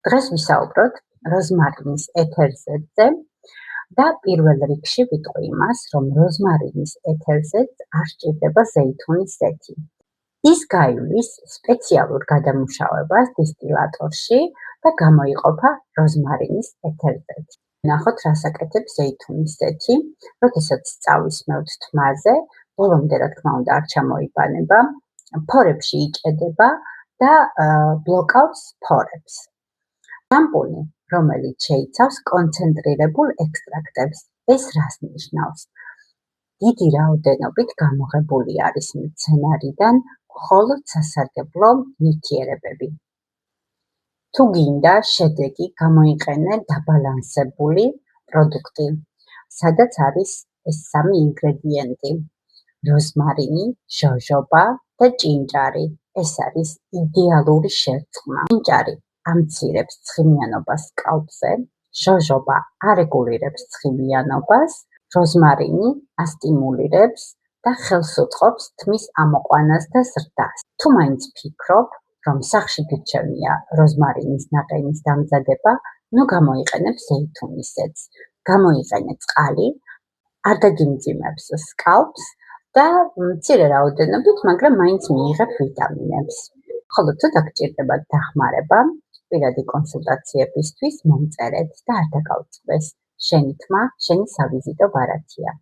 დღეს ვისაუბროთ როზმარინის ეთერზეთზე და პირველ რიგში ვიტყვი იმას, რომ როზმარინის ეთერზეთს არ სჭირდება ზეითუნის ზეთი. ის გაივლის სპეციალურ გადამუშავებას დისტილატორში და გამოიყოფა როზმარინის ეთერზეთი. ნახოთ, რას აკეთებს ზეითუნის ზეთი, როდესაც წავისმევთ თმაზე, ბოლომდე რა თქმა უნდა არ ჩამოიბანება, ფორებში იჭედება და ბლოკავს ფორებს. შამპუნი, რომელიც შეიცავს კონცენტრირებულ ექსტრაქტებს, ეს რას ნიშნავს? დიდი რაოდენობით გამოღებული არის მცენარიდან მხოლოდ სასარგებლო ნივთიერებები. თუ გინდა შედეგი, გამოიყენე დაბალანსებული პროდუქტი, სადაც არის ეს სამი ინგრედიენტი: როზმარინი, ჟოჟობა და ჭინჭარი. ეს არის იდეალური შერწყმა. ჭინჭარი ამცირებს ცხიმიანობას სკალპზე, ჟოჟობა არეგულირებს ცხიმიანობას, როზმარინი ასტიმულირებს და ხელს უწყობს თმის ამოყვანას და ზრდას. თუ მაინც ფიქრობ, რომ სახში გირჩევნია როზმარინის ნაყენის დამზადება, ნუ გამოიყენებ ზეითუნის ზეთს. გამოიყენე წყალი, არ დაგიმძიმებს სკალპს და მცირე რაოდენობით, მაგრამ მაინც მიიღებ ვიტამინებს. ხოლო თუ დაგჭირდებათ დახმარება, პირადი კონსულტაციებისთვის მომწერეთ და არ დაგაუწყდეს. შენი თმა, შენი სავიზიტო ბარათია.